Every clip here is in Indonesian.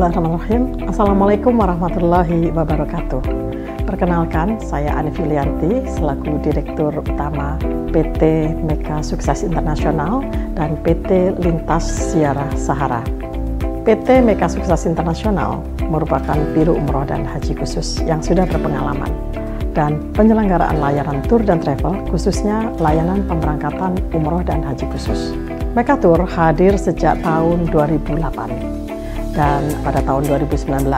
Bismillahirrahmanirrahim. Assalamualaikum warahmatullahi wabarakatuh. Perkenalkan, saya Ani Filianti selaku Direktur Utama PT Meka Sukses Internasional dan PT Lintas Ziarah Sahara. PT Meka Sukses Internasional merupakan biro umroh dan haji khusus yang sudah berpengalaman dan penyelenggaraan layanan tur dan travel, khususnya layanan pemberangkatan umroh dan haji khusus. Meka Tour hadir sejak tahun 2008. Dan pada tahun 2019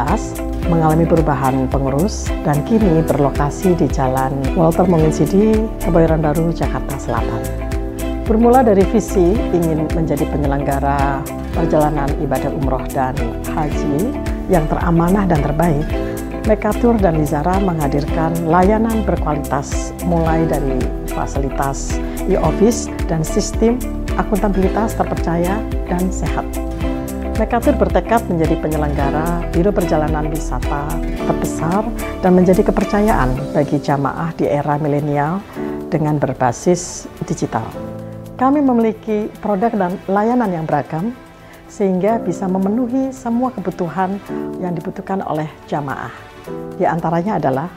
mengalami perubahan pengurus dan kini berlokasi di Jalan Walter Monginsidi, Kebayoran Baru, Jakarta Selatan. Bermula dari visi ingin menjadi penyelenggara perjalanan ibadah umroh dan haji yang teramanah dan terbaik, Meka Tour dan Lizara menghadirkan layanan berkualitas mulai dari fasilitas e-office dan sistem akuntabilitas terpercaya dan sehat. Meka Tour bertekad menjadi penyelenggara biro perjalanan wisata terbesar dan menjadi kepercayaan bagi jamaah di era milenial dengan berbasis digital. Kami memiliki produk dan layanan yang beragam sehingga bisa memenuhi semua kebutuhan yang dibutuhkan oleh jamaah. Di antaranya adalah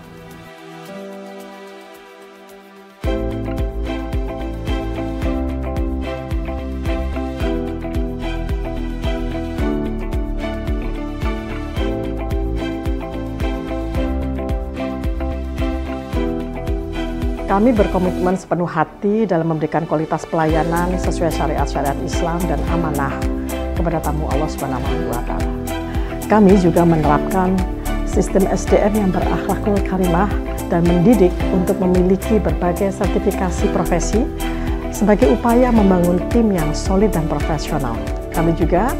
kami berkomitmen sepenuh hati dalam memberikan kualitas pelayanan sesuai syariat-syariat Islam dan amanah kepada tamu Allah Subhanahu wa Ta'ala. Kami juga menerapkan sistem SDM yang berakhlakul karimah dan mendidik untuk memiliki berbagai sertifikasi profesi sebagai upaya membangun tim yang solid dan profesional. Kami juga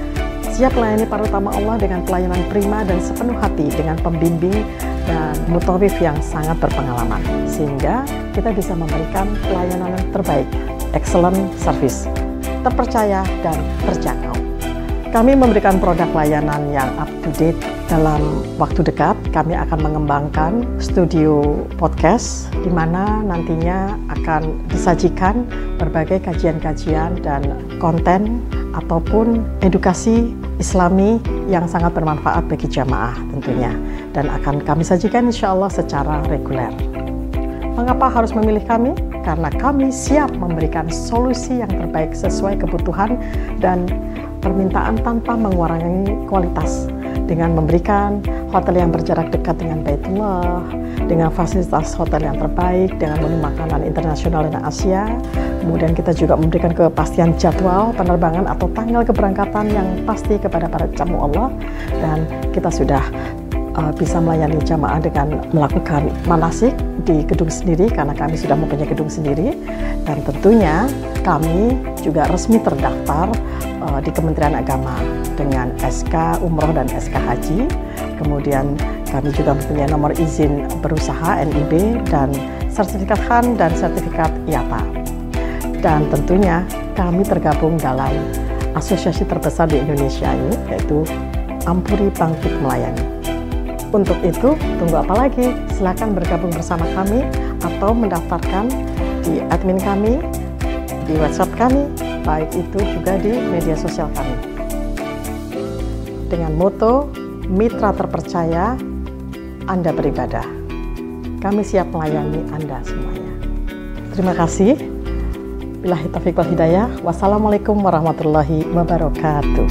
siap melayani para tamu Allah dengan pelayanan prima dan sepenuh hati dengan pembimbing dan mutawif yang sangat berpengalaman, sehingga kita bisa memberikan pelayanan yang terbaik, excellent service, terpercaya dan terjangkau. Kami memberikan produk layanan yang up to date. Dalam waktu dekat, kami akan mengembangkan studio podcast, di mana nantinya akan disajikan berbagai kajian-kajian dan konten ataupun edukasi Islami yang sangat bermanfaat bagi jamaah tentunya, dan akan kami sajikan insya Allah secara reguler. Mengapa harus memilih kami? Karena kami siap memberikan solusi yang terbaik sesuai kebutuhan dan permintaan tanpa mengurangi kualitas, dengan memberikan hotel yang berjarak dekat dengan Baitullah, dengan fasilitas hotel yang terbaik, dengan menu makanan internasional dan Asia. Kemudian kita juga memberikan kepastian jadwal penerbangan atau tanggal keberangkatan yang pasti kepada para tamu Allah, dan kita sudah bisa melayani jamaah dengan melakukan manasik di gedung sendiri karena kami sudah mempunyai gedung sendiri, dan tentunya kami juga resmi terdaftar di Kementerian Agama dengan SK Umroh dan SK Haji. Kemudian kami juga mempunyai nomor izin berusaha NIB dan sertifikat HAN dan sertifikat IATA. Dan tentunya kami tergabung dalam asosiasi terbesar di Indonesia ini, yaitu Ampuri Bangkit Melayani. Untuk itu, tunggu apa lagi? Silakan bergabung bersama kami atau mendaftarkan di admin kami, di WhatsApp kami, baik itu juga di media sosial kami. Dengan moto, mitra terpercaya, Anda beribadah. Kami siap melayani Anda semuanya. Terima kasih. Billahi taufiq wal hidayah. Wassalamualaikum warahmatullahi wabarakatuh.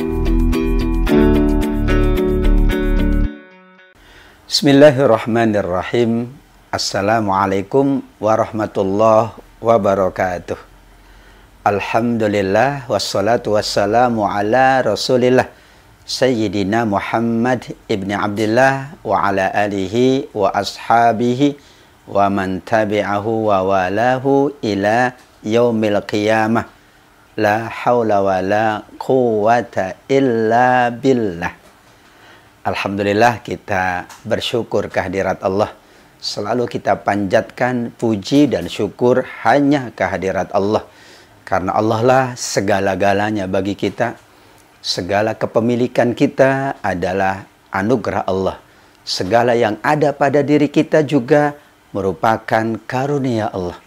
Bismillahirrahmanirrahim. Assalamualaikum warahmatullahi wabarakatuh. Alhamdulillah wassalatu wassalamu ala Rasulillah Sayyidina Muhammad ibni Abdillah wa ala alihi wa ashabihi wa man tabi'ahu wa walahu ila yaumil qiyamah. La hawla wa la quwwata illa billah. Alhamdulillah, kita bersyukur kehadirat Allah. Selalu kita panjatkan puji dan syukur hanya kehadirat Allah. Karena Allah lah segala-galanya bagi kita. Segala kepemilikan kita adalah anugerah Allah. Segala yang ada pada diri kita juga merupakan karunia Allah.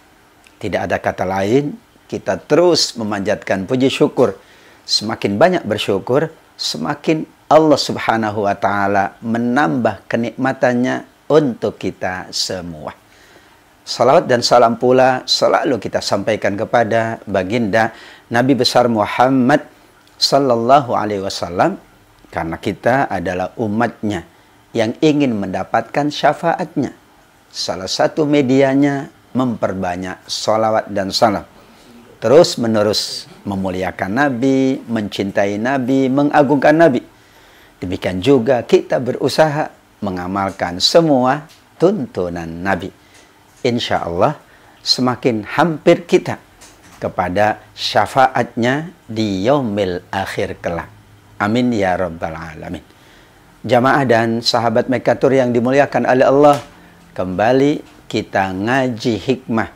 Tidak ada kata lain, kita terus memanjatkan puji syukur. Semakin banyak bersyukur, semakin Allah Subhanahu wa Ta'ala menambah kenikmatannya untuk kita semua. Salawat dan salam pula selalu kita sampaikan kepada baginda Nabi besar Muhammad sallallahu alaihi wasallam, karena kita adalah umatnya yang ingin mendapatkan syafaatnya. Salah satu medianya memperbanyak salawat dan salam. Terus menerus memuliakan Nabi, mencintai Nabi, mengagungkan Nabi. Demikian juga kita berusaha mengamalkan semua tuntunan Nabi. Insya Allah semakin hampir kita kepada syafaatnya di yaumil akhir kelak. Amin ya rabbal alamin. Jamaah dan sahabat Mekatur yang dimuliakan oleh Allah, kembali kita ngaji hikmah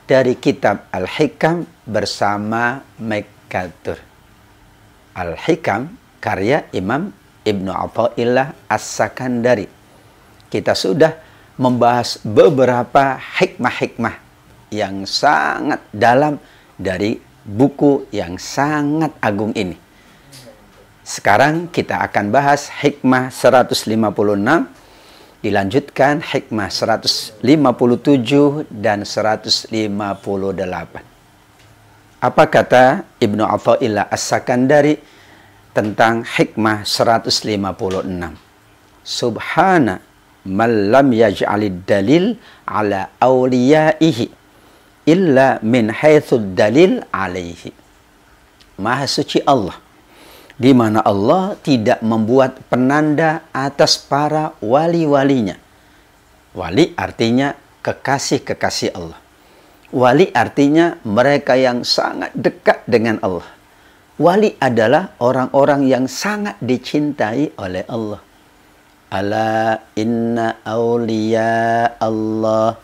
dari kitab Al-Hikam bersama Mekatur. Al-Hikam karya Imam Ibnu Athaillah As-Sakandari. Kita sudah membahas beberapa hikmah-hikmah yang sangat dalam dari buku yang sangat agung ini. Sekarang kita akan bahas hikmah 156, dilanjutkan hikmah 157 dan 158. Apa kata Ibnu Athaillah As-Sakandari tentang hikmah 156? Subhana man lam yaj'alid dalil ala awliyaihi illa min haitsul dalil alaihi. Maha suci Allah, di mana Allah tidak membuat penanda atas para wali-walinya. Wali artinya kekasih-kekasih Allah. Wali artinya mereka yang sangat dekat dengan Allah. Wali adalah orang-orang yang sangat dicintai oleh Allah. Ala inna awliya Allah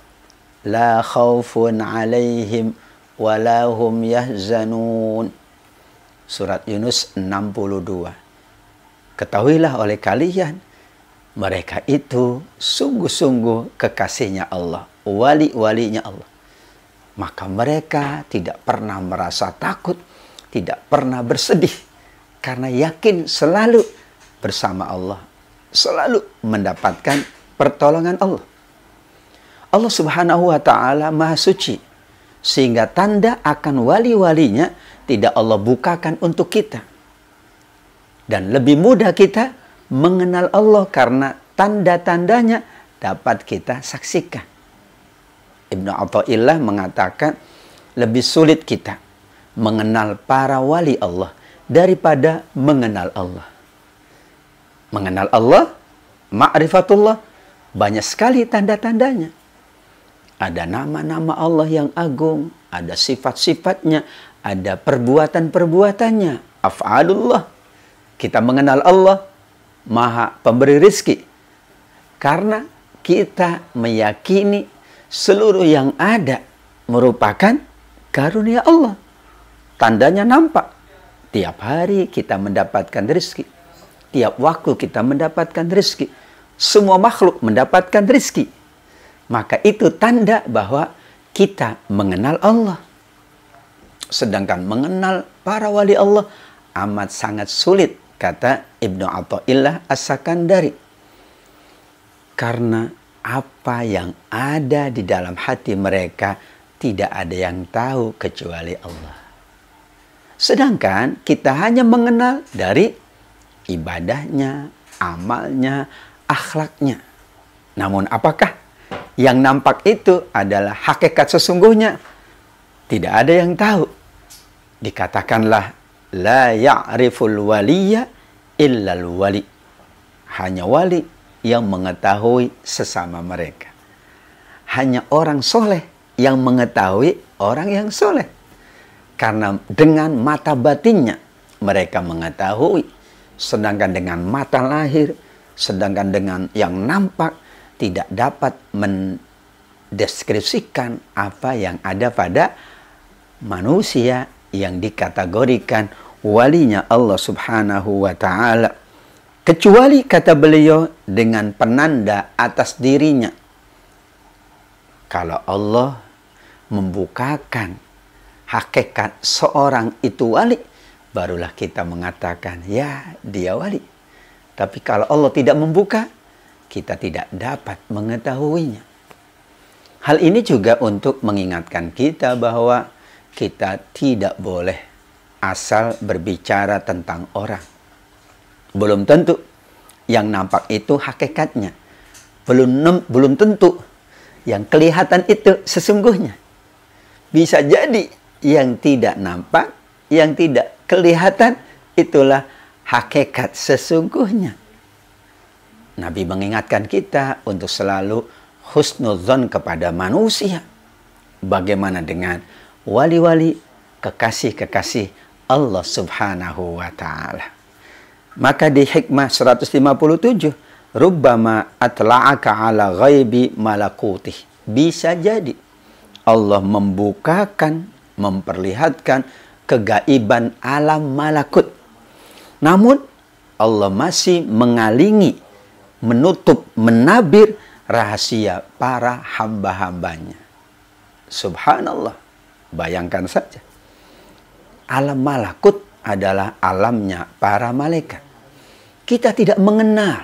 la khawfun alaihim wa la hum yahzanun. Surat Yunus 62. Ketahuilah oleh kalian, mereka itu sungguh-sungguh kekasihnya Allah, wali-walinya Allah. Maka mereka tidak pernah merasa takut, tidak pernah bersedih, karena yakin selalu bersama Allah, selalu mendapatkan pertolongan Allah. Allah Subhanahu wa Ta'ala Maha Suci, sehingga tanda akan wali-walinya tidak Allah bukakan untuk kita. Dan lebih mudah kita mengenal Allah karena tanda-tandanya dapat kita saksikan. Ibnu Athaillah mengatakan lebih sulit kita mengenal para wali Allah daripada mengenal Allah. Mengenal Allah, ma'rifatullah, banyak sekali tanda-tandanya. Ada nama-nama Allah yang agung, ada sifat-sifatnya, ada perbuatan-perbuatannya, af'alullah. Kita mengenal Allah Maha Pemberi rizki karena kita meyakini seluruh yang ada merupakan karunia Allah. Tandanya nampak. Tiap hari kita mendapatkan rizki, tiap waktu kita mendapatkan rizki, semua makhluk mendapatkan rizki. Maka itu tanda bahwa kita mengenal Allah. Sedangkan mengenal para wali Allah amat sangat sulit, kata Ibnu Athaillah As-Sakandari. Karena apa yang ada di dalam hati mereka tidak ada yang tahu kecuali Allah. Sedangkan kita hanya mengenal dari ibadahnya, amalnya, akhlaknya. Namun apakah yang nampak itu adalah hakikat sesungguhnya? Tidak ada yang tahu. Dikatakanlah la ya'riful waliya illal wali. Hanya wali yang mengetahui sesama mereka. Hanya orang soleh yang mengetahui orang yang soleh. Karena dengan mata batinnya mereka mengetahui. Sedangkan dengan mata lahir, sedangkan dengan yang nampak tidak dapat mendeskripsikan apa yang ada pada manusia yang dikategorikan walinya Allah Subhanahu wa Ta'ala. Kecuali, kata beliau, dengan penanda atas dirinya. Kalau Allah membukakan hakikat seorang itu wali, barulah kita mengatakan, ya dia wali. Tapi kalau Allah tidak membuka, kita tidak dapat mengetahuinya. Hal ini juga untuk mengingatkan kita bahwa kita tidak boleh asal berbicara tentang orang. Belum tentu yang nampak itu hakikatnya. Belum tentu yang kelihatan itu sesungguhnya. Bisa jadi yang tidak nampak, yang tidak kelihatan, itulah hakikat sesungguhnya. Nabi mengingatkan kita untuk selalu husnudzon kepada manusia. Bagaimana dengan wali-wali, kekasih-kekasih Allah Subhanahu wa Ta'ala. Maka di hikmah 157, rubbama atla'aka ala ghaibi malakutih. Bisa jadi Allah membukakan, memperlihatkan kegaiban alam malakut. Namun Allah masih mengalingi, menutup, menabir rahasia para hamba-hambanya. Subhanallah. Bayangkan saja. Alam malakut adalah alamnya para malaikat. Kita tidak mengenal.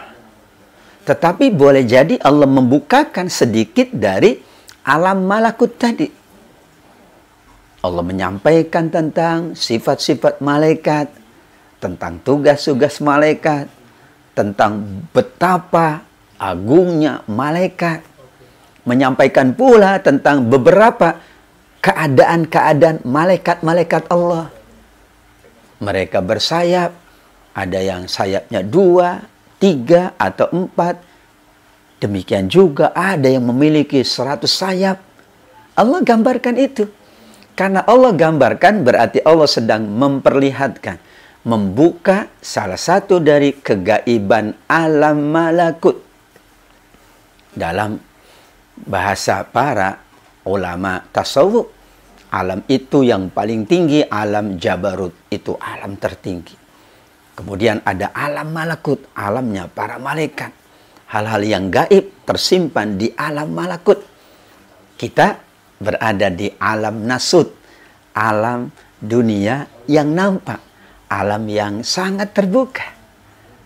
Tetapi boleh jadi Allah membukakan sedikit dari alam malakut tadi. Allah menyampaikan tentang sifat-sifat malaikat, tentang tugas-tugas malaikat, tentang betapa agungnya malaikat. Menyampaikan pula tentang beberapa keadaan-keadaan malaikat-malaikat Allah. Mereka bersayap, ada yang sayapnya 2, 3, atau 4. Demikian juga ada yang memiliki 100 sayap. Allah gambarkan itu. Karena Allah gambarkan berarti Allah sedang memperlihatkan, membuka salah satu dari kegaiban alam malakut. Dalam bahasa para ulama tasawuf, alam itu yang paling tinggi, alam jabarut, itu alam tertinggi. Kemudian ada alam malakut, alamnya para malaikat. Hal-hal yang gaib tersimpan di alam malakut. Kita berada di alam nasut, alam dunia yang nampak, alam yang sangat terbuka.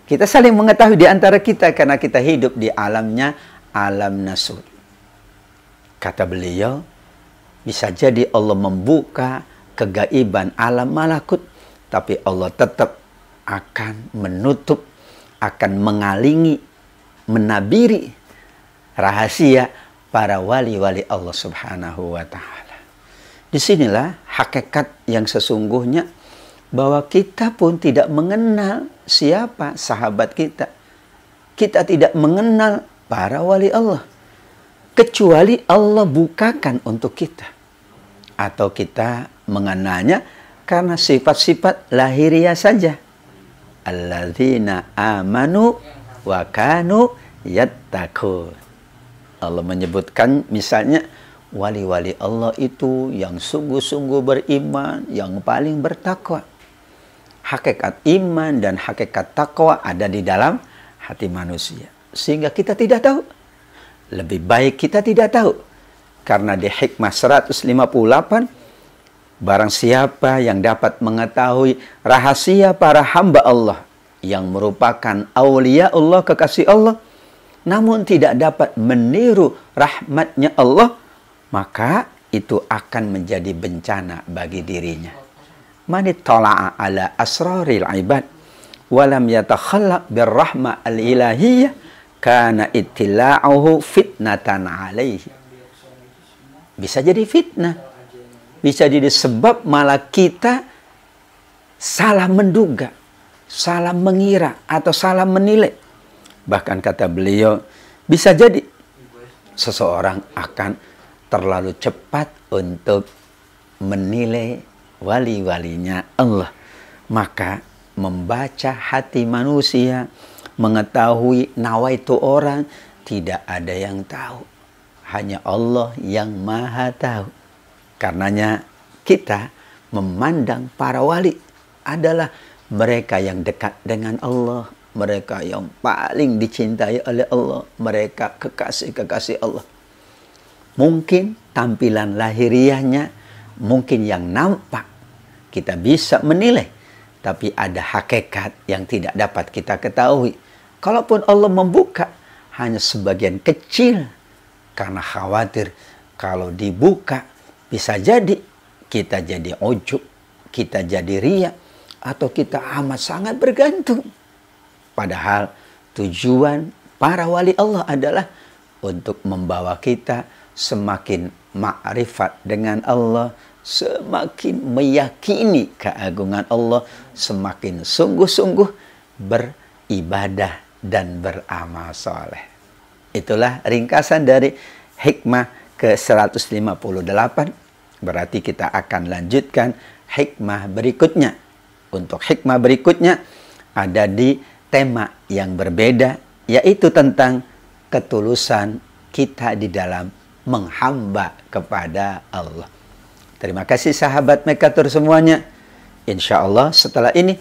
Kita saling mengetahui di antara kita karena kita hidup di alamnya, alam nasut. Kata beliau, bisa jadi Allah membuka kegaiban alam malakut, tapi Allah tetap akan menutup, akan mengalingi, menabiri rahasia para wali-wali Allah Subhanahu wa Ta'ala. Disinilah hakikat yang sesungguhnya, bahwa kita pun tidak mengenal siapa sahabat kita. Kita tidak mengenal para wali Allah, kecuali Allah bukakan untuk kita. Atau kita mengenalnya karena sifat-sifat lahiriah saja. Alladzina amanu wa kanu yattaqun. Allah menyebutkan misalnya wali-wali Allah itu yang sungguh-sungguh beriman, yang paling bertakwa. Hakikat iman dan hakikat takwa ada di dalam hati manusia. Sehingga kita tidak tahu. Lebih baik kita tidak tahu. Karena di hikmah 158, barang siapa yang dapat mengetahui rahasia para hamba Allah yang merupakan awliya Allah, kekasih Allah, namun tidak dapat meniru rahmatnya Allah, maka itu akan menjadi bencana bagi dirinya. Man ittala'a ala asraril ibad walam yatakhallaq birrahmah al-ilahiyah kana ittila'uhu fitnatan alaihi. Bisa jadi fitnah. Bisa jadi sebab malah kita salah menduga, salah mengira, atau salah menilai. Bahkan kata beliau, bisa jadi seseorang akan terlalu cepat untuk menilai wali-walinya Allah. Maka membaca hati manusia, mengetahui nawaitu orang, tidak ada yang tahu. Hanya Allah yang maha tahu. Karenanya kita memandang para wali adalah mereka yang dekat dengan Allah, mereka yang paling dicintai oleh Allah, mereka kekasih-kekasih Allah. Mungkin tampilan lahiriahnya, mungkin yang nampak kita bisa menilai, tapi ada hakikat yang tidak dapat kita ketahui. Kalaupun Allah membuka, hanya sebagian kecil. Karena khawatir kalau dibuka, bisa jadi kita jadi ujub, kita jadi riya, atau kita amat sangat bergantung. Padahal tujuan para wali Allah adalah untuk membawa kita semakin ma'rifat dengan Allah, semakin meyakini keagungan Allah, semakin sungguh-sungguh beribadah dan beramal soleh. Itulah ringkasan dari hikmah ke-158. Berarti kita akan lanjutkan hikmah berikutnya. Untuk hikmah berikutnya ada di tema yang berbeda, yaitu tentang ketulusan kita di dalam menghamba kepada Allah. Terima kasih sahabat Mekatur semuanya. Insya Allah setelah ini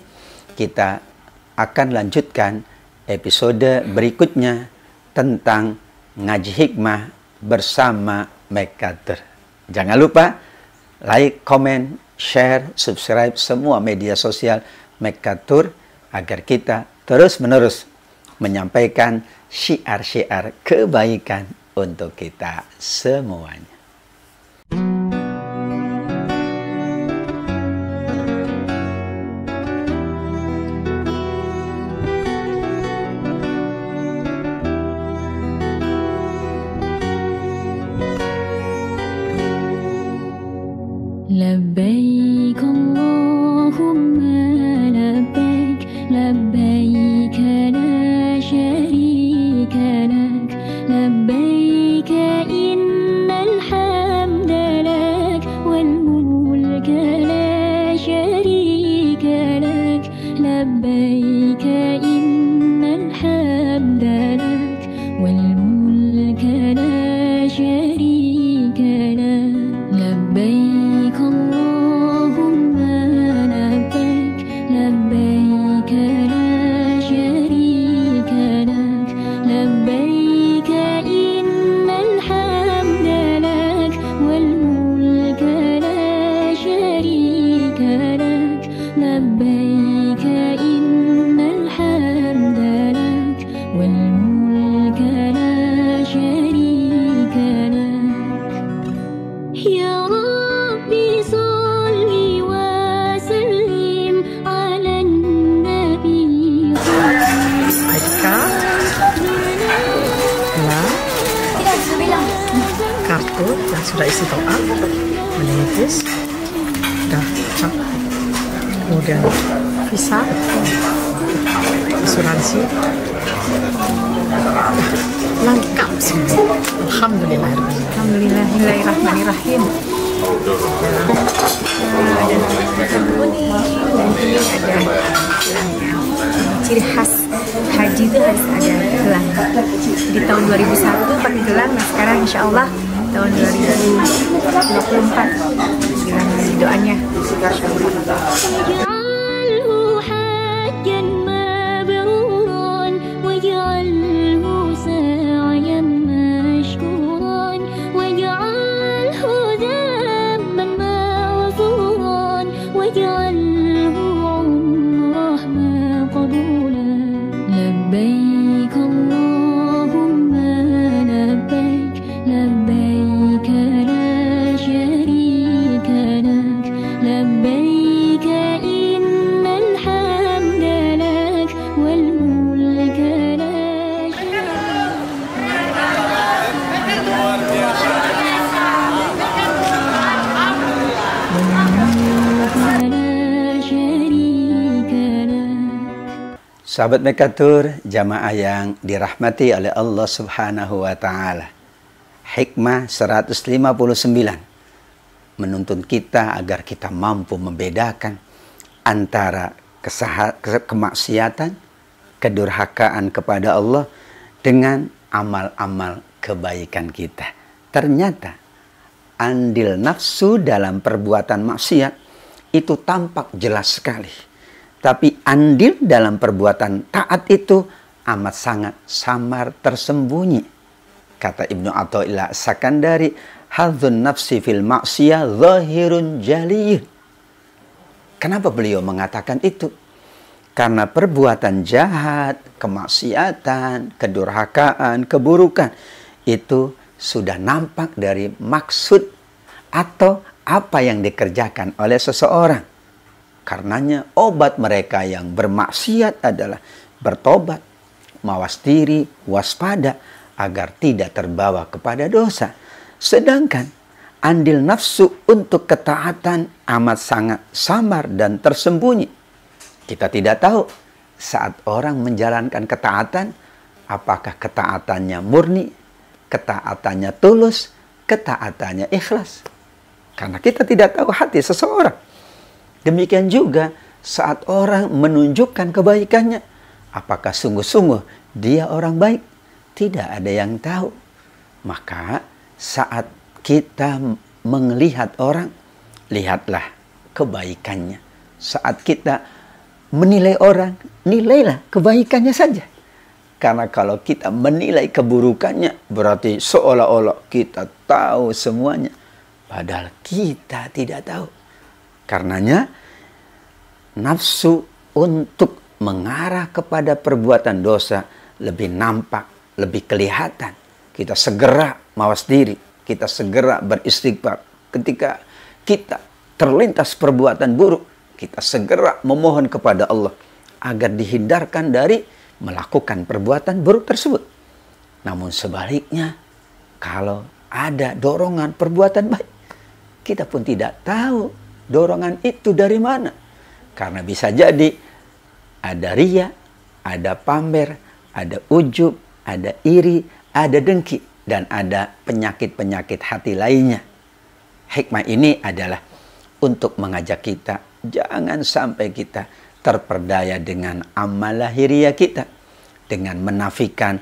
kita akan lanjutkan episode berikutnya tentang ngaji hikmah bersama Mekatur. Jangan lupa like, comment, share, subscribe semua media sosial Mekatur agar kita terus-menerus menyampaikan syiar-syiar kebaikan untuk kita semuanya. لبيك اللهم لبيك لبيك لا شريك لك لبيك إن الحمد لك والملك لا شريك لك لبيك إن الحمد لك والملك لا شريك لك لبيك اللهم لبيك لبيك لا شريك لك لبيك إن الحمد لك والملك لا شريك لك لبيك إن الحمد لك والملك لا شريك لك يا ربي صل وسلم على النبي Kartu yang sudah isi top up, menepis, sudah cap, kemudian visa, asuransi, lengkap semua. Alhamdulillah. Bismillahirrahmanirrahim. Ada kuning dan ini ada ciri khas haji itu harus ada gelang. Di tahun 2001 pakai gelang, nah sekarang insya Allah tahun 2024 gelang doanya. واجعله حجا مبرورا واجعله سعيا مشكورا واجعله ذنبا مغفورا واجعله عمره مقبولا لبيك اللهم لبيك لبيك لا شريك لك لبيك إن الحمد لك والملك لا شريك لك. Sahabat Mekatur, jamaah yang dirahmati oleh Allah Subhanahu wa Ta'ala. Hikmah 159 menuntun kita agar kita mampu membedakan antara kemaksiatan, kedurhakaan kepada Allah dengan amal-amal kebaikan kita. Ternyata andil nafsu dalam perbuatan maksiat itu tampak jelas sekali. Tapi andil dalam perbuatan taat itu amat sangat samar tersembunyi. Kata Ibnu Athaillah Sakandari, hadzun nafsi fil maksiyah zahirun jaliyun. Kenapa beliau mengatakan itu? Karena perbuatan jahat, kemaksiatan, kedurhakaan, keburukan itu sudah nampak dari maksud atau apa yang dikerjakan oleh seseorang. Karenanya obat mereka yang bermaksiat adalah bertobat, mawas diri, waspada agar tidak terbawa kepada dosa. Sedangkan andil nafsu untuk ketaatan amat sangat samar dan tersembunyi. Kita tidak tahu saat orang menjalankan ketaatan, apakah ketaatannya murni, ketaatannya tulus, ketaatannya ikhlas. Karena kita tidak tahu hati seseorang. Demikian juga saat orang menunjukkan kebaikannya, apakah sungguh-sungguh dia orang baik? Tidak ada yang tahu. Maka saat kita melihat orang, lihatlah kebaikannya. Saat kita menilai orang, nilailah kebaikannya saja. Karena kalau kita menilai keburukannya, berarti seolah-olah kita tahu semuanya. Padahal kita tidak tahu. Karenanya, nafsu untuk mengarah kepada perbuatan dosa lebih nampak, lebih kelihatan. Kita segera mawas diri, kita segera beristighfar. Ketika kita terlintas perbuatan buruk, kita segera memohon kepada Allah agar dihindarkan dari melakukan perbuatan buruk tersebut. Namun sebaliknya, kalau ada dorongan perbuatan baik, kita pun tidak tahu dorongan itu dari mana. Karena bisa jadi ada riya, ada pamer, ada ujub, ada iri, ada dengki, dan ada penyakit-penyakit hati lainnya. Hikmah ini adalah untuk mengajak kita, jangan sampai kita terperdaya dengan amal lahiriah kita, dengan menafikan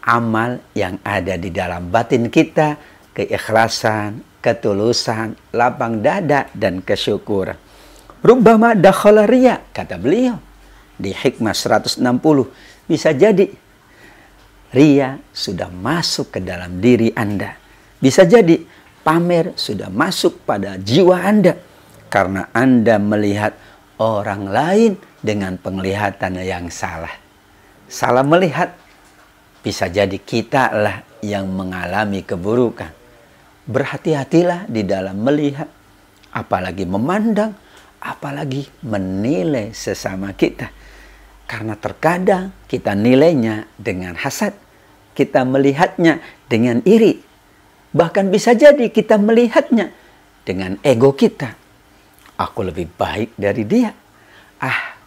amal yang ada di dalam batin kita, keikhlasan, ketulusan, lapang dada, dan kesyukuran. Rubbama dakhala riya, kata beliau di Hikmah 160, bisa jadi riya sudah masuk ke dalam diri Anda. Bisa jadi pamer sudah masuk pada jiwa Anda. Karena Anda melihat orang lain dengan penglihatan yang salah. Salah melihat, bisa jadi kita lah yang mengalami keburukan. Berhati-hatilah di dalam melihat, apalagi memandang, apalagi menilai sesama kita. Karena terkadang kita nilainya dengan hasad, kita melihatnya dengan iri. Bahkan bisa jadi kita melihatnya dengan ego kita. Aku lebih baik dari dia.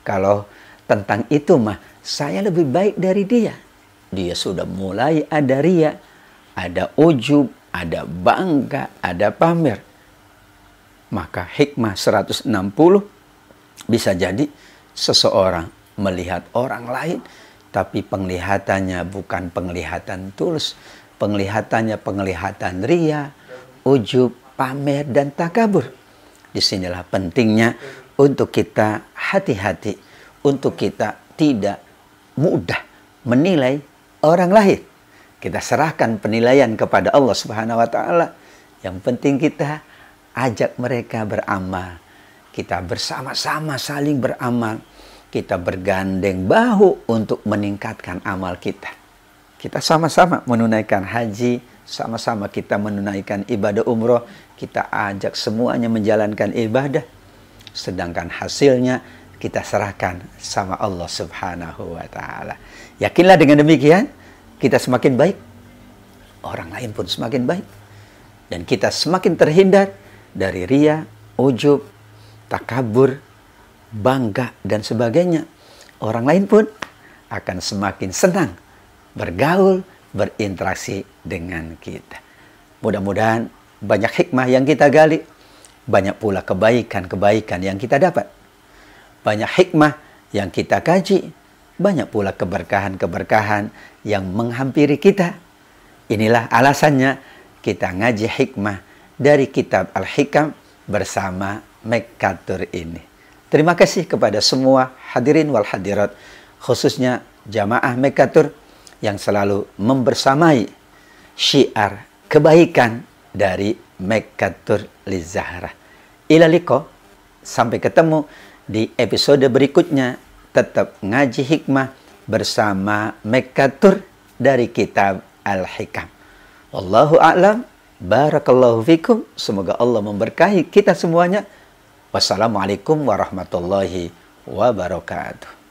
Kalau tentang itu mah, saya lebih baik dari dia. Dia sudah mulai ada riya, ada ujub, ada bangga, ada pamer. Maka hikmah 160 bisa jadi seseorang melihat orang lain, tapi penglihatannya bukan penglihatan tulus. Penglihatannya penglihatan riya, ujub, pamer, dan takabur. Disinilah pentingnya untuk kita hati-hati, untuk kita tidak mudah menilai orang lain. Kita serahkan penilaian kepada Allah Subhanahu wa Ta'ala. Yang penting kita ajak mereka beramal. Kita bersama-sama saling beramal. Kita bergandeng bahu untuk meningkatkan amal kita. Kita sama-sama menunaikan haji, sama-sama kita menunaikan ibadah umroh. Kita ajak semuanya menjalankan ibadah. Sedangkan hasilnya kita serahkan sama Allah Subhanahu wa Ta'ala. Yakinlah dengan demikian, kita semakin baik, orang lain pun semakin baik. Dan kita semakin terhindar dari riya, ujub, takabur, bangga, dan sebagainya. Orang lain pun akan semakin senang bergaul, berinteraksi dengan kita. Mudah-mudahan banyak hikmah yang kita gali, banyak pula kebaikan-kebaikan yang kita dapat. Banyak hikmah yang kita kaji, banyak pula keberkahan-keberkahan yang menghampiri kita. Inilah alasannya kita ngaji hikmah dari kitab Al-Hikam bersama Mekatur ini. Terima kasih kepada semua hadirin wal hadirat, khususnya jamaah Mekatur yang selalu membersamai syiar kebaikan dari Mekatur Lizahra. Ila liqa, sampai ketemu di episode berikutnya. tetap ngaji hikmah bersama Mekatur dari kitab Al-Hikam. Wallahu a'lam. Barakallahu fikum. Semoga Allah memberkahi kita semuanya. Wassalamualaikum warahmatullahi wabarakatuh.